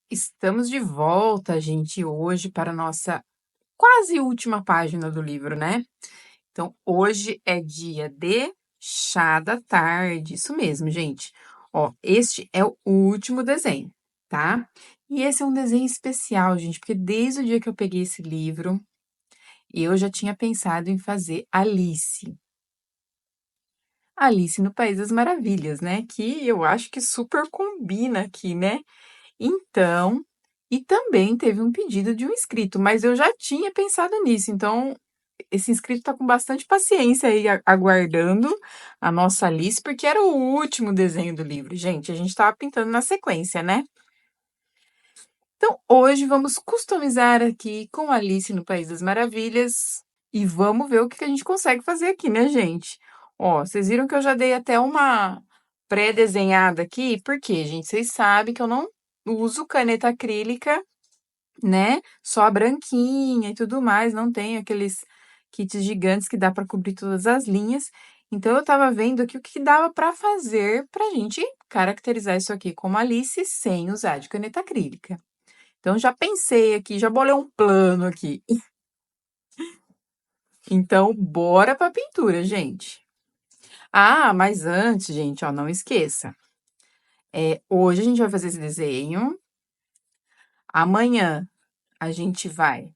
Estamos de volta, gente, hoje para a nossa quase última página do livro, né? Então, hoje é dia de chá da tarde, isso mesmo, gente. Ó, este é o último desenho, tá? E esse é um desenho especial, gente, porque desde o dia que eu peguei esse livro, eu já tinha pensado em fazer Alice. Alice no País das Maravilhas, né? Que eu acho que super combina aqui, né? Então, e também teve um pedido de um inscrito, mas eu já tinha pensado nisso, então esse inscrito está com bastante paciência aí aguardando a nossa Alice, porque era o último desenho do livro, gente. A gente estava pintando na sequência, né? Então, hoje vamos customizar aqui com Alice no País das Maravilhas e vamos ver o que a gente consegue fazer aqui, né, gente? Ó, vocês viram que eu já dei até uma pré-desenhada aqui, porque, gente, vocês sabem que eu não uso caneta acrílica, né? Só a branquinha e tudo mais, não tenho aqueles kits gigantes que dá para cobrir todas as linhas. Então, eu estava vendo aqui o que dava para fazer para a gente caracterizar isso aqui como Alice sem usar de caneta acrílica. Então, já pensei aqui, já bolei um plano aqui. Então, bora para a pintura, gente. Ah, mas antes, gente, ó, não esqueça. Hoje a gente vai fazer esse desenho. Amanhã a gente vai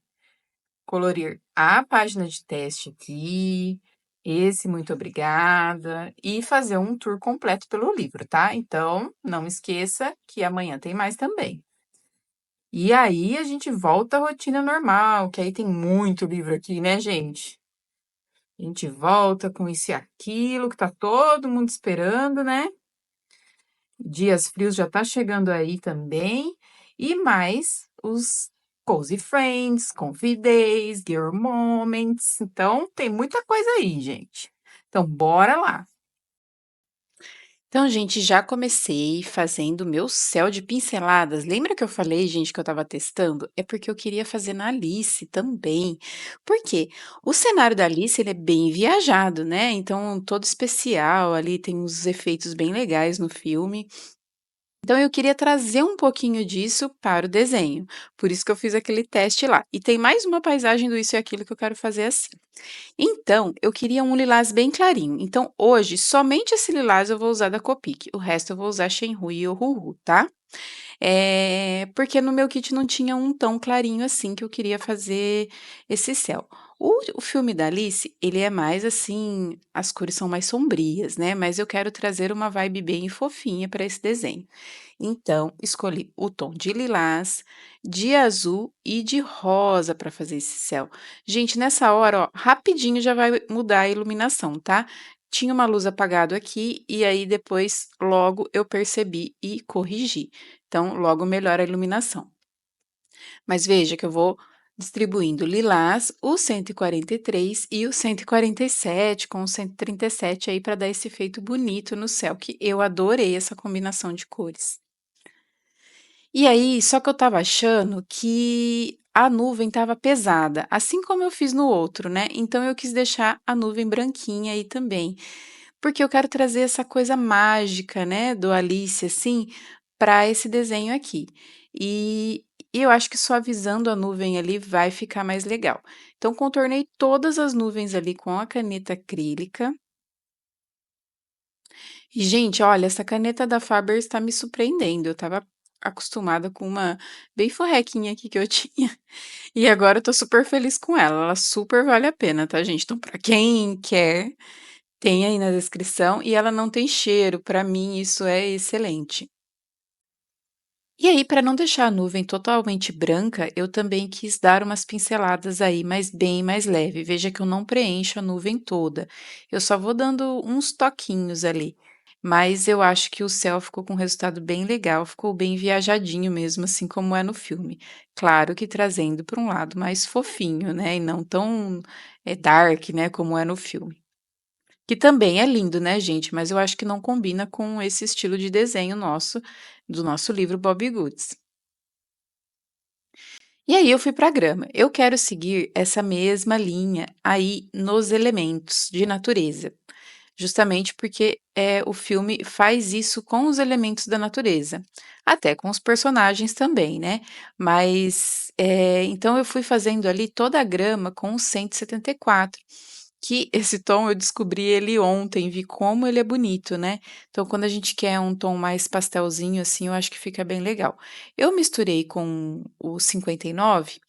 colorir a página de teste aqui, esse muito obrigada, e fazer um tour completo pelo livro, tá? Então, não esqueça que amanhã tem mais também. E aí a gente volta à rotina normal, que aí tem muito livro aqui, né, gente? A gente volta com isso e aquilo que tá todo mundo esperando, né? Dias frios já tá chegando aí também. E mais os Cozy Friends, Comfy Days, Girl Moments. Então, tem muita coisa aí, gente. Então, bora lá. Então, gente, já comecei fazendo o meu céu de pinceladas. Lembra que eu falei, gente, que eu estava testando? É porque eu queria fazer na Alice também. Por quê? O cenário da Alice, ele é bem viajado, né? Então, todo especial ali, tem uns efeitos bem legais no filme. Então, eu queria trazer um pouquinho disso para o desenho. Por isso que eu fiz aquele teste lá. E tem mais uma paisagem do isso e aquilo que eu quero fazer assim. Então, eu queria um lilás bem clarinho. Então, hoje, somente esse lilás eu vou usar da Copic. O resto eu vou usar Shenhui e Ohuhu, tá? Porque no meu kit não tinha um tão clarinho assim que eu queria fazer esse céu. O filme da Alice, ele é mais assim, as cores são mais sombrias, né? Mas eu quero trazer uma vibe bem fofinha para esse desenho. Então, escolhi o tom de lilás, de azul e de rosa para fazer esse céu. Gente, nessa hora, ó, rapidinho já vai mudar a iluminação, tá? Tinha uma luz apagada aqui e aí depois logo eu percebi e corrigi. Então, logo melhora a iluminação. Mas veja que eu vou distribuindo lilás, o 143 e o 147 com o 137 aí para dar esse efeito bonito no céu, que eu adorei essa combinação de cores. E aí, só que eu estava achando que a nuvem estava pesada, assim como eu fiz no outro, né? Então eu quis deixar a nuvem branquinha aí também, porque eu quero trazer essa coisa mágica, né, do Alice, assim, para esse desenho aqui. E, e eu acho que suavizando a nuvem ali vai ficar mais legal. Então, contornei todas as nuvens ali com a caneta acrílica. E, gente, olha, essa caneta da Faber está me surpreendendo. Eu estava acostumada com uma bem forrequinha aqui que eu tinha. E agora eu tô super feliz com ela. Ela super vale a pena, tá, gente? Então, para quem quer, tem aí na descrição. E ela não tem cheiro. Para mim, isso é excelente. E aí, para não deixar a nuvem totalmente branca, eu também quis dar umas pinceladas aí, mas bem mais leve. Veja que eu não preencho a nuvem toda. Eu só vou dando uns toquinhos ali. Mas eu acho que o céu ficou com um resultado bem legal, ficou bem viajadinho mesmo, assim como é no filme. Claro que trazendo para um lado mais fofinho, né? E não tão dark, né? Como é no filme. Que também é lindo, né, gente? Mas eu acho que não combina com esse estilo de desenho nosso, do nosso livro Bobbie Goods. E aí eu fui para a grama. Eu quero seguir essa mesma linha aí nos elementos de natureza. justamente porque, o filme faz isso com os elementos da natureza, até com os personagens também, né. Mas, então eu fui fazendo ali toda a grama com o 174, que esse tom eu descobri ele ontem, vi como ele é bonito, né. Então quando a gente quer um tom mais pastelzinho, assim, eu acho que fica bem legal. Eu misturei com o 59,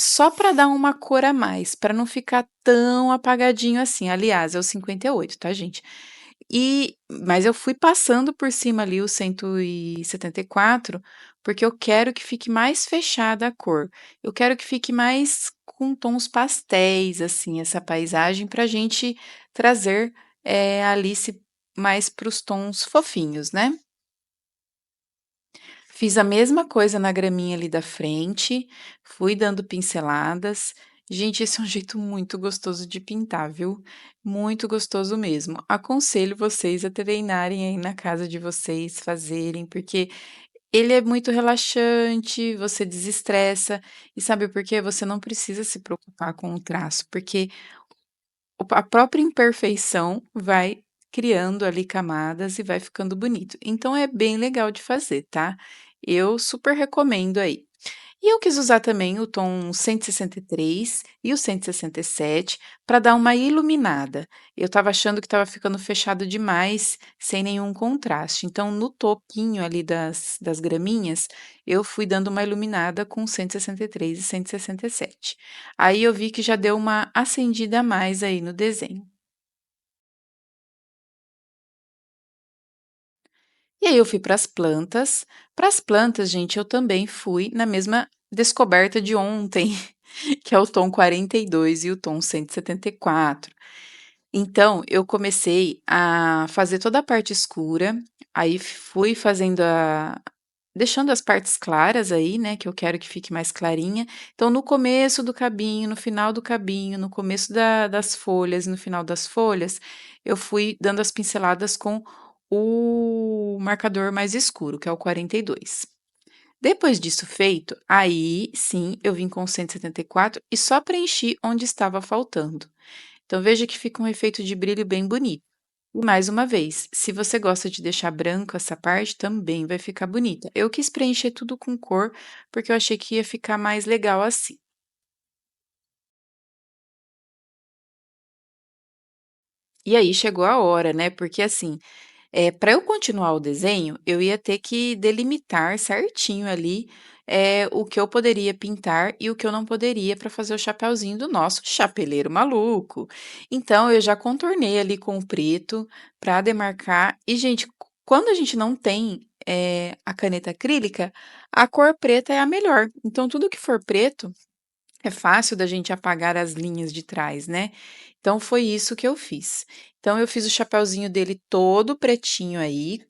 só para dar uma cor a mais, para não ficar tão apagadinho assim. Aliás, é o 58, tá, gente? Mas eu fui passando por cima ali o 174, porque eu quero que fique mais fechada a cor. Eu quero que fique mais com tons pastéis, assim, essa paisagem, para a gente trazer, a Alice mais para os tons fofinhos, né? Fiz a mesma coisa na graminha ali da frente, fui dando pinceladas. Gente, esse é um jeito muito gostoso de pintar, viu? Muito gostoso mesmo. Aconselho vocês a treinarem aí na casa de vocês, fazerem, porque ele é muito relaxante, você desestressa. E sabe por quê? Você não precisa se preocupar com o traço, porque a própria imperfeição vai criando ali camadas e vai ficando bonito. Então é bem legal de fazer, tá? Eu super recomendo aí. E eu quis usar também o tom 163 e o 167 para dar uma iluminada. Eu estava achando que estava ficando fechado demais, sem nenhum contraste. Então, no topinho ali das graminhas, eu fui dando uma iluminada com 163 e 167. Aí eu vi que já deu uma acendida a mais aí no desenho. E aí eu fui para as plantas. Para as plantas, gente, eu também fui na mesma descoberta de ontem, que é o tom 42 e o tom 174. Então, eu comecei a fazer toda a parte escura, aí fui fazendo deixando as partes claras aí, né, que eu quero que fique mais clarinha. Então, no começo do cabinho, no final do cabinho, no começo das folhas e no final das folhas, eu fui dando as pinceladas com o marcador mais escuro, que é o 42. Depois disso feito, aí sim eu vim com o 174 e só preenchi onde estava faltando. Então veja que fica um efeito de brilho bem bonito. E mais uma vez, se você gosta de deixar branco essa parte, também vai ficar bonita. Eu quis preencher tudo com cor, porque eu achei que ia ficar mais legal assim. E aí chegou a hora, né? Porque assim, para eu continuar o desenho, eu ia ter que delimitar certinho ali, o que eu poderia pintar e o que eu não poderia para fazer o chapeuzinho do nosso chapeleiro maluco. Então eu já contornei ali com o preto para demarcar. E, gente, quando a gente não tem, a caneta acrílica, a cor preta é a melhor. Então tudo que for preto é fácil da gente apagar as linhas de trás, né. Então foi isso que eu fiz. Então eu fiz o chapeuzinho dele todo pretinho aí.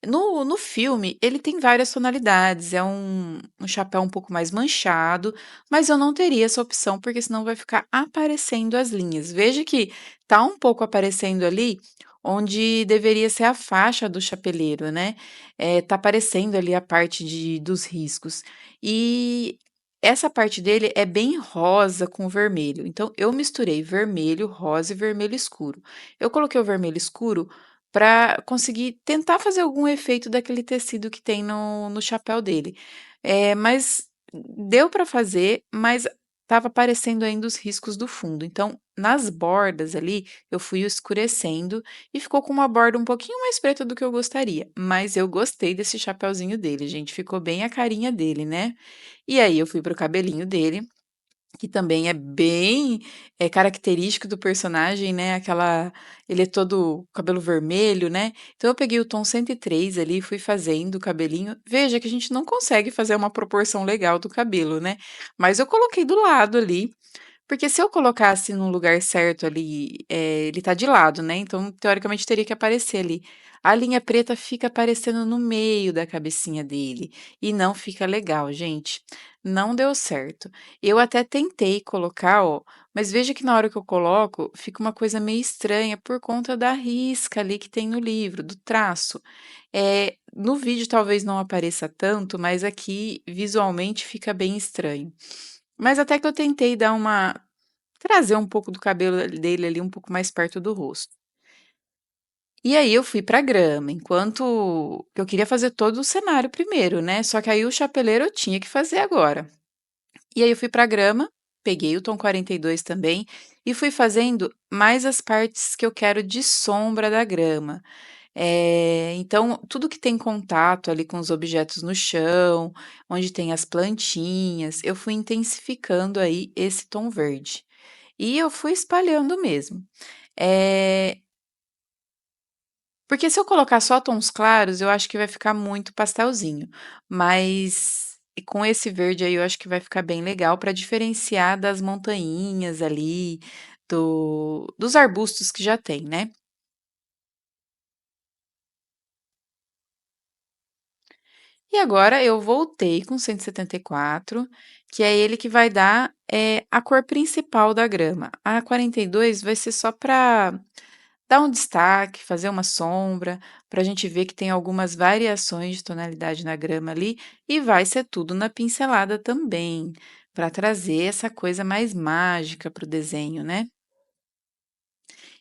No filme, ele tem várias tonalidades, é um chapéu um pouco mais manchado, mas eu não teria essa opção, porque senão vai ficar aparecendo as linhas. Veja que tá um pouco aparecendo ali, onde deveria ser a faixa do chapeleiro, né, tá aparecendo ali a parte dos riscos. E essa parte dele é bem rosa com vermelho, então eu misturei vermelho, rosa e vermelho escuro. Eu coloquei o vermelho escuro para conseguir tentar fazer algum efeito daquele tecido que tem no chapéu dele. Mas deu para fazer, mas estava aparecendo ainda os riscos do fundo. Então, nas bordas ali, eu fui escurecendo e ficou com uma borda um pouquinho mais preta do que eu gostaria. Mas eu gostei desse chapeuzinho dele, gente. Ficou bem a carinha dele, né? E aí eu fui para o cabelinho dele, que também é bem, característico do personagem, né, ele é todo cabelo vermelho, né, então eu peguei o tom 103 ali e fui fazendo o cabelinho. Veja que a gente não consegue fazer uma proporção legal do cabelo, né, mas eu coloquei do lado ali, porque se eu colocasse no lugar certo ali, ele tá de lado, né, então teoricamente teria que aparecer ali. A linha preta fica aparecendo no meio da cabecinha dele, e não fica legal, gente. Não deu certo. Eu até tentei colocar, ó, mas veja que na hora que eu coloco, fica uma coisa meio estranha por conta da risca ali que tem no livro, do traço. No vídeo talvez não apareça tanto, mas aqui visualmente fica bem estranho. Mas até que eu tentei dar uma trazer um pouco do cabelo dele ali um pouco mais perto do rosto. E aí eu fui pra grama, enquanto eu queria fazer todo o cenário primeiro, né, só que aí o chapeleiro eu tinha que fazer agora. E aí eu fui pra grama, peguei o tom 42 também, e fui fazendo mais as partes que eu quero de sombra da grama. Então tudo que tem contato ali com os objetos no chão, onde tem as plantinhas, eu fui intensificando aí esse tom verde. E eu fui espalhando mesmo. Eh Porque se eu colocar só tons claros, eu acho que vai ficar muito pastelzinho, mas com esse verde aí eu acho que vai ficar bem legal para diferenciar das montanhinhas ali, dos arbustos que já tem, né. E agora eu voltei com 174, que é ele que vai dar, a cor principal da grama. A 42 vai ser só para dar um destaque, fazer uma sombra, para a gente ver que tem algumas variações de tonalidade na grama ali, e vai ser tudo na pincelada também, para trazer essa coisa mais mágica para o desenho, né.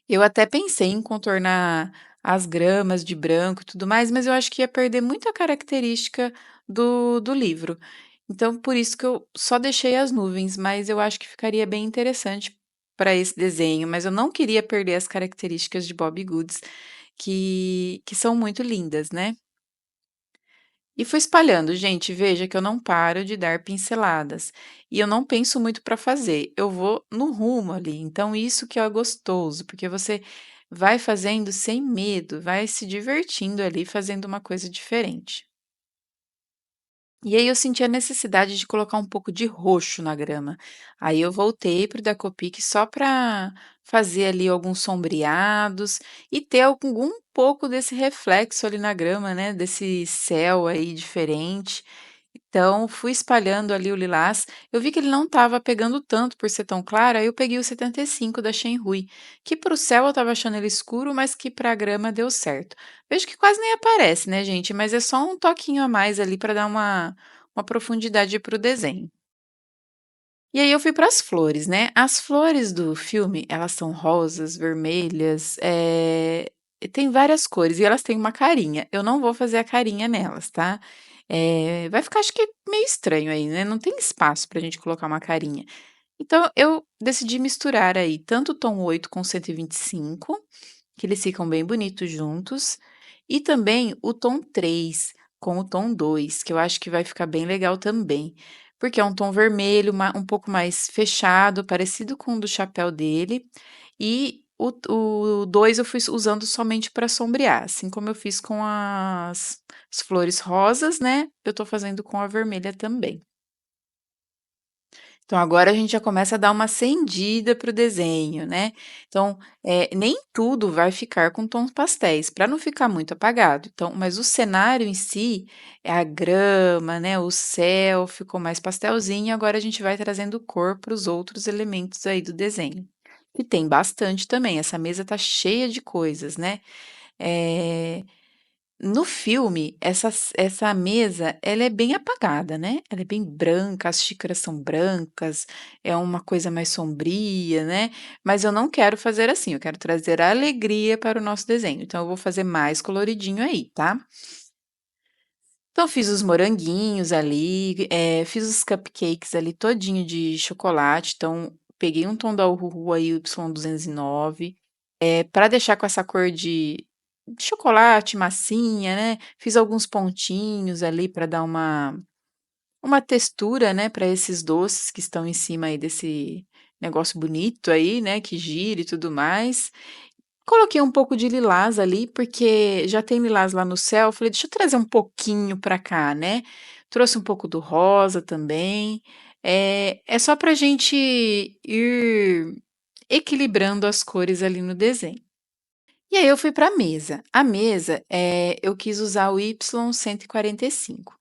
Eu até pensei em contornar as gramas de branco e tudo mais, mas eu acho que ia perder muita característica do livro. Então, por isso que eu só deixei as nuvens, mas eu acho que ficaria bem interessante para esse desenho, mas eu não queria perder as características de Bobbie Goods, que são muito lindas, né. E fui espalhando. Gente, veja que eu não paro de dar pinceladas. E eu não penso muito para fazer, eu vou no rumo ali. Então, isso que é gostoso, porque você vai fazendo sem medo, vai se divertindo ali fazendo uma coisa diferente. E aí eu senti a necessidade de colocar um pouco de roxo na grama. Aí eu voltei para o Decopic só para fazer ali alguns sombreados e ter algum pouco desse reflexo ali na grama, né, desse céu aí diferente. Então fui espalhando ali o lilás, eu vi que ele não estava pegando tanto por ser tão claro, aí eu peguei o 75 da Shenhui, que para o céu eu estava achando ele escuro, mas que para a grama deu certo. Vejo que quase nem aparece, né, gente, mas é só um toquinho a mais ali para dar uma profundidade para o desenho. E aí eu fui para as flores, né. As flores do filme, elas são rosas, vermelhas, tem várias cores e elas têm uma carinha. Eu não vou fazer a carinha nelas, tá. Vai ficar acho que meio estranho aí, né, não tem espaço pra gente colocar uma carinha. Então eu decidi misturar aí tanto o tom 8 com 125, que eles ficam bem bonitos juntos, e também o tom 3 com o tom 2, que eu acho que vai ficar bem legal também, porque é um tom vermelho, um pouco mais fechado, parecido com o do chapéu dele, e o 2 eu fui usando somente para sombrear, assim como eu fiz com as flores rosas, né, eu tô fazendo com a vermelha também. Então agora a gente já começa a dar uma acendida para o desenho, né. Então, nem tudo vai ficar com tons pastéis, para não ficar muito apagado. Então mas o cenário em si, é a grama, né, o céu ficou mais pastelzinho, agora a gente vai trazendo cor para os outros elementos aí do desenho. E tem bastante também, essa mesa tá cheia de coisas, né. Eh no filme, essa mesa, ela é bem apagada, né, ela é bem branca, as xícaras são brancas, é uma coisa mais sombria, né, mas eu não quero fazer assim, eu quero trazer alegria para o nosso desenho, então eu vou fazer mais coloridinho aí, tá. Então fiz os moranguinhos ali, fiz os cupcakes ali todinho de chocolate, então peguei um tom da Uhuhu aí, o Y209, pra deixar com essa cor de chocolate, massinha, né, fiz alguns pontinhos ali para dar uma textura, né, para esses doces que estão em cima aí desse negócio bonito aí, né, que gira e tudo mais. Coloquei um pouco de lilás ali, porque já tem lilás lá no céu, falei: "Deixa eu trazer um pouquinho para cá", né. Trouxe um pouco do rosa também. É só pra gente ir equilibrando as cores ali no desenho. E aí eu fui para a mesa. A mesa, eu quis usar o Y145.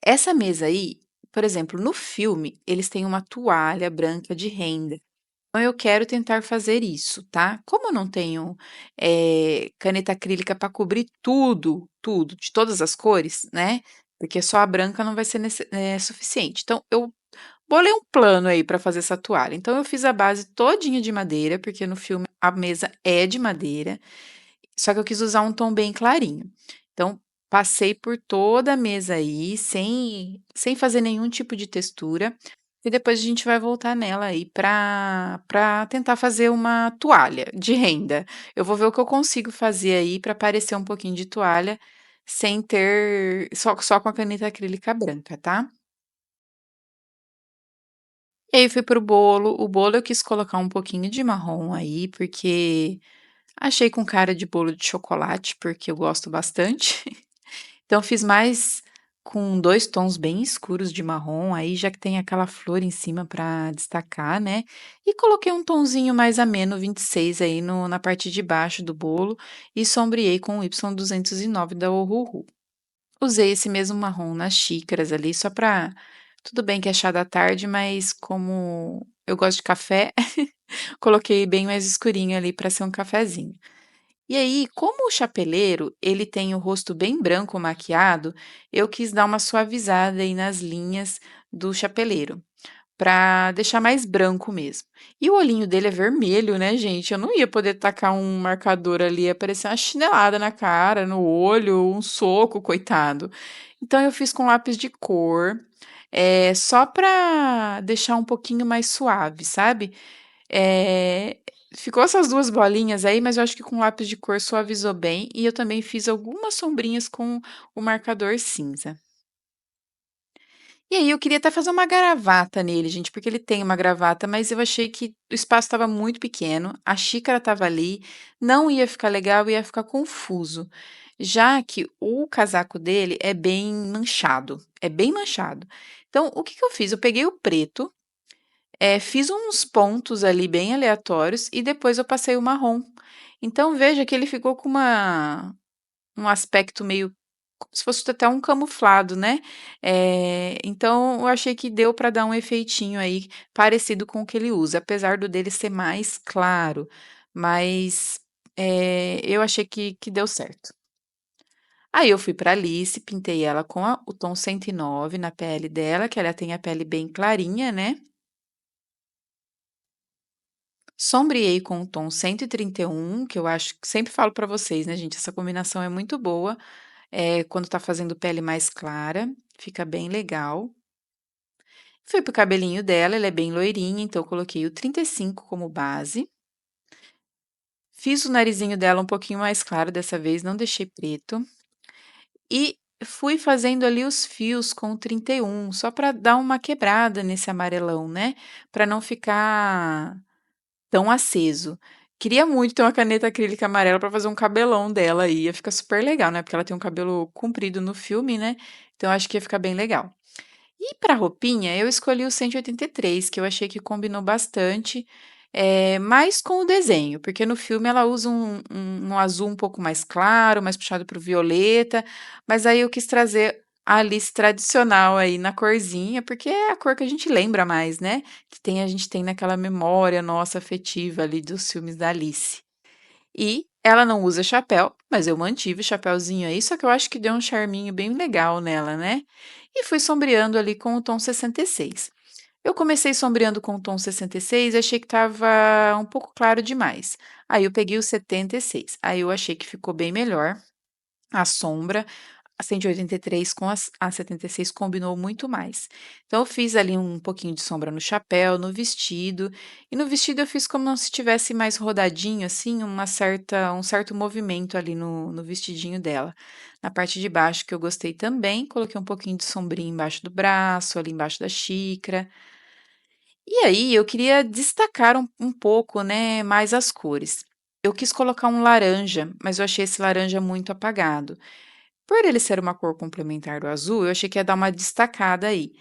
Essa mesa aí, por exemplo, no filme, eles têm uma toalha branca de renda. Então eu quero tentar fazer isso, tá. Como eu não tenho, caneta acrílica para cobrir tudo, tudo, de todas as cores, né, porque só a branca não vai ser suficiente. Então eu bolei um plano aí para fazer essa toalha. Então eu fiz a base todinha de madeira, porque no filme a mesa é de madeira, só que eu quis usar um tom bem clarinho. Então, passei por toda a mesa aí, sem fazer nenhum tipo de textura, e depois a gente vai voltar nela aí para tentar fazer uma toalha de renda. Eu vou ver o que eu consigo fazer aí para parecer um pouquinho de toalha, sem ter só com a caneta acrílica branca, tá. E aí fui para o bolo eu quis colocar um pouquinho de marrom aí, porque achei com cara de bolo de chocolate, porque eu gosto bastante. Então fiz mais com 2 tons bem escuros de marrom, aí já que tem aquela flor em cima para destacar, né, e coloquei um tonzinho mais ameno 26 aí no na parte de baixo do bolo e sombreei com o Y209 da Ohuhu. Usei esse mesmo marrom nas xícaras ali só para tudo bem que é chá da tarde, mas como eu gosto de café, coloquei bem mais escurinho ali para ser um cafezinho. E aí, como o chapeleiro, ele tem o rosto bem branco maquiado, eu quis dar uma suavizada aí nas linhas do chapeleiro, pra deixar mais branco mesmo. E o olhinho dele é vermelho, né, gente? Eu não ia poder tacar um marcador ali, ia parecer uma chinelada na cara, no olho, um soco, coitado. Então eu fiz com lápis de cor, só pra deixar um pouquinho mais suave, sabe? Eh, ficou essas 2 bolinhas aí, mas eu acho que com lápis de cor suavizou bem, e eu também fiz algumas sombrinhas com o marcador cinza. E aí eu queria até fazer uma gravata nele, gente, porque ele tem uma gravata, mas eu achei que o espaço estava muito pequeno, a xícara estava ali, não ia ficar legal, ia ficar confuso. Já que o casaco dele é bem manchado, é bem manchado. Então, o que que eu fiz? Eu peguei o preto, fiz uns pontos ali bem aleatórios e depois eu passei o marrom. Então veja que ele ficou com uma um aspecto meio como se fosse até um camuflado, né. Então eu achei que deu para dar um efeitinho aí parecido com o que ele usa, apesar do dele ser mais claro, mas, eu achei que deu certo. Aí eu fui para Alice, pintei ela com o tom 109 na pele dela, que ela tem a pele bem clarinha, né. Sombreei com o tom 131, que eu acho que sempre falo para vocês, né, gente, essa combinação é muito boa, quando tá fazendo pele mais clara, fica bem legal. Fui pro cabelinho dela, ela é bem loirinha, então eu coloquei o 35 como base. Fiz o narizinho dela um pouquinho mais claro dessa vez, não deixei preto. E fui fazendo ali os fios com o 31, só para dar uma quebrada nesse amarelão, né, para não ficar tão aceso. Queria muito ter uma caneta acrílica amarela pra fazer um cabelão dela aí, ia ficar super legal, né, porque ela tem um cabelo comprido no filme, né, então acho que ia ficar bem legal. E pra roupinha, eu escolhi o 183, que eu achei que combinou bastante, mais com o desenho, porque no filme ela usa um azul um pouco mais claro, mais puxado para o violeta, mas aí eu quis trazer a Alice tradicional aí na corzinha, porque é a cor que a gente lembra mais, né, a gente tem naquela memória nossa afetiva ali dos filmes da Alice. E ela não usa chapéu, mas eu mantive o chapéuzinho aí, só que eu acho que deu um charminho bem legal nela, né. E fui sombreando ali com o tom 66. Eu comecei sombreando com o tom 66 e achei que estava um pouco claro demais. Aí eu peguei o 76, aí eu achei que ficou bem melhor a sombra, a 183 com a 76 combinou muito mais. Então eu fiz ali um pouquinho de sombra no chapéu, no vestido, e no vestido eu fiz como se tivesse mais rodadinho, assim, um certo movimento ali no vestidinho dela. Na parte de baixo, que eu gostei também, coloquei um pouquinho de sombrinha embaixo do braço, ali embaixo da xícara. E aí eu queria destacar um pouco, né, mais as cores. Eu quis colocar um laranja, mas eu achei esse laranja muito apagado. Por ele ser uma cor complementar do azul, eu achei que ia dar uma destacada aí.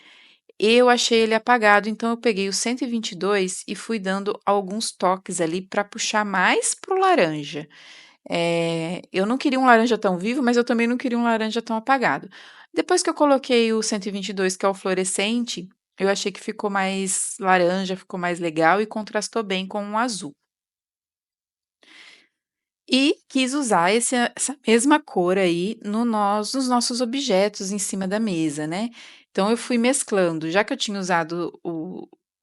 Eu achei ele apagado, então eu peguei o 122 e fui dando alguns toques ali para puxar mais pro laranja. Eu não queria um laranja tão vivo, mas eu também não queria um laranja tão apagado. Depois que eu coloquei o 122, que é o fluorescente, eu achei que ficou mais laranja, ficou mais legal e contrastou bem com o azul. E quis usar essa mesma cor aí no nos nossos objetos em cima da mesa, né. Então eu fui mesclando, já que eu tinha usado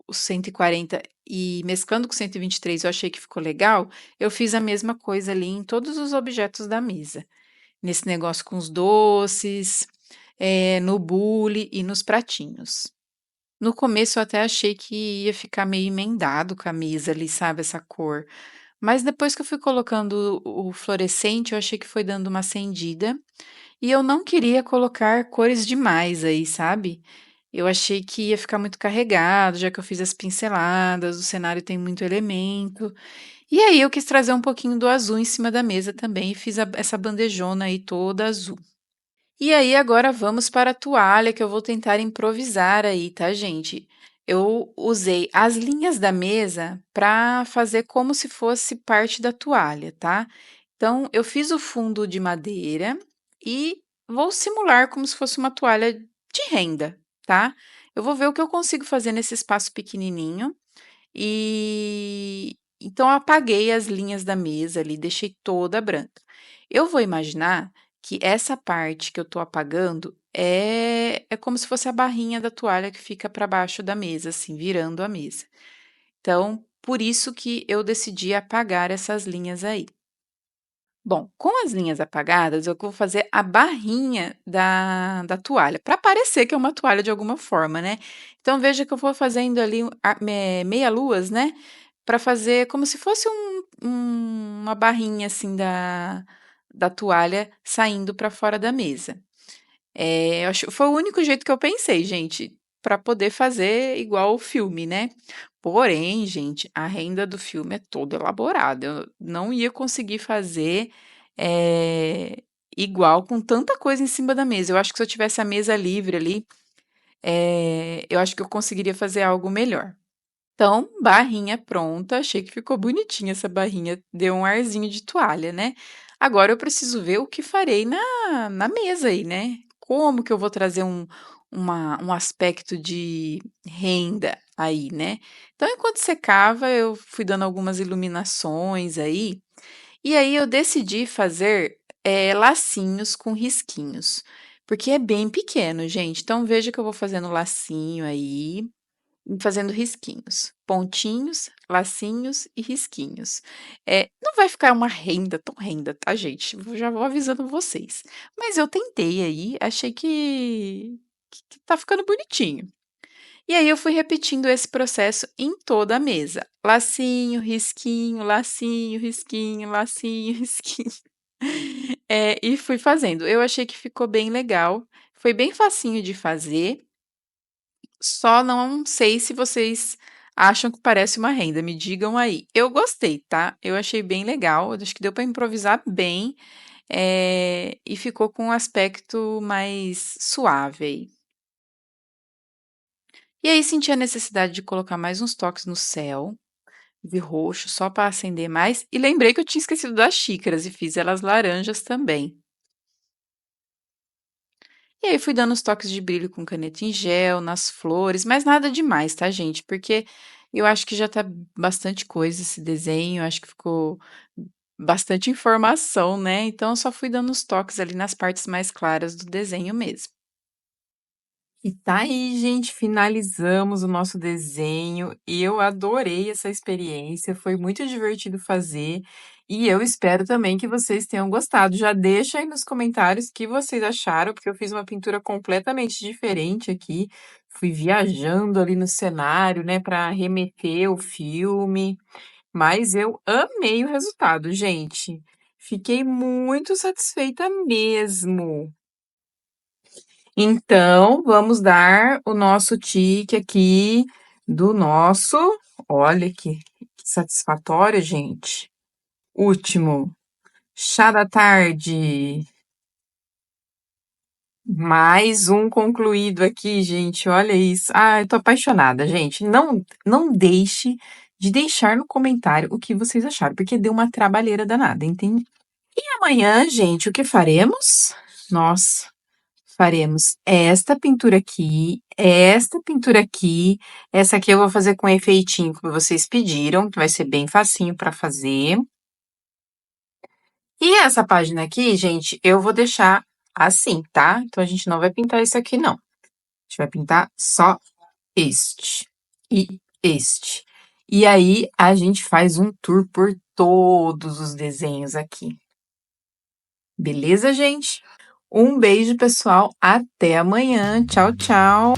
o 140 e mesclando com o 123 eu achei que ficou legal, eu fiz a mesma coisa ali em todos os objetos da mesa. Nesse negócio com os doces, no bule e nos pratinhos. No começo eu até achei que ia ficar meio emendado com a mesa ali, sabe, essa cor. Mas depois que eu fui colocando o fluorescente, eu achei que foi dando uma acendida. E eu não queria colocar cores demais aí, sabe? Eu achei que ia ficar muito carregado, já que eu fiz as pinceladas, o cenário tem muito elemento. E aí eu quis trazer um pouquinho do azul em cima da mesa também e fiz essa bandejona aí toda azul. E aí agora vamos para a toalha que eu vou tentar improvisar aí, tá, gente? Eu usei as linhas da mesa para fazer como se fosse parte da toalha, tá? Então eu fiz o fundo de madeira e vou simular como se fosse uma toalha de renda, tá? Eu vou ver o que eu consigo fazer nesse espaço pequenininho e então eu apaguei as linhas da mesa ali, deixei toda branca. Eu vou imaginar que essa parte que eu tô apagando é como se fosse a barrinha da toalha que fica para baixo da mesa, assim, virando a mesa. Então, por isso que eu decidi apagar essas linhas aí. Bom, com as linhas apagadas, eu vou fazer a barrinha da toalha, para parecer que é uma toalha de alguma forma, né. Então veja que eu vou fazendo ali meia luas, né, para fazer como se fosse uma barrinha, assim, da toalha saindo para fora da mesa. Eu acho foi o único jeito que eu pensei, gente, para poder fazer igual o filme, né. Porém, gente, a renda do filme é toda elaborada, eu não ia conseguir fazer, eh, igual com tanta coisa em cima da mesa. Eu acho que se eu tivesse a mesa livre ali, eu acho que eu conseguiria fazer algo melhor. Então, barrinha pronta, achei que ficou bonitinha essa barrinha, deu um arzinho de toalha, né. Agora eu preciso ver o que farei na mesa aí, né. Como que eu vou trazer um aspecto de renda aí, né. Então enquanto secava, eu fui dando algumas iluminações aí, e aí eu decidi fazer, lacinhos com risquinhos, porque é bem pequeno, gente. Então veja que eu vou fazendo lacinho aí, fazendo risquinhos, pontinhos, lacinhos e risquinhos. Não vai ficar uma renda tão renda, tá, gente? Já vou avisando vocês. Mas eu tentei aí, achei que tá ficando bonitinho. E aí eu fui repetindo esse processo em toda a mesa. Lacinho, risquinho, lacinho, risquinho. E fui fazendo. Eu achei que ficou bem legal. Foi bem facinho de fazer. Só não sei se vocês acham que parece uma renda, me digam aí. Eu gostei, tá? Eu achei bem legal, eu acho que deu para improvisar bem, e ficou com um aspecto mais suave aí. E aí senti a necessidade de colocar mais uns toques no céu, de roxo, só para acender mais, e lembrei que eu tinha esquecido das xícaras e fiz elas laranjas também. E aí fui dando os toques de brilho com caneta em gel, nas flores, mas nada demais, tá, gente? Porque eu acho que já tá bastante coisa esse desenho, acho que ficou bastante informação, né? Então eu só fui dando os toques ali nas partes mais claras do desenho mesmo. E tá aí, gente, finalizamos o nosso desenho. Eu adorei essa experiência, foi muito divertido fazer e eu espero também que vocês tenham gostado. Já deixa aí nos comentários o que vocês acharam, porque eu fiz uma pintura completamente diferente aqui. Fui viajando ali no cenário, né, para remeter o filme, mas eu amei o resultado, gente. Fiquei muito satisfeita mesmo. Então, vamos dar o nosso tique aqui do nosso. Olha que satisfatório, gente. Último, chá da tarde. Mais um concluído aqui, gente. Olha isso. Ah, eu tô apaixonada, gente. Não deixe de deixar no comentário o que vocês acharam, porque deu uma trabalheira danada, entende? E amanhã, gente, o que faremos? Nós faremos esta pintura aqui, essa aqui eu vou fazer com efeitinho que vocês pediram, que vai ser bem facinho para fazer. E essa página aqui, gente, eu vou deixar assim, tá? Então a gente não vai pintar isso aqui não. A gente vai pintar só este e este. E aí a gente faz um tour por todos os desenhos aqui. Beleza, gente? Um beijo, pessoal. Até amanhã. Tchau, tchau.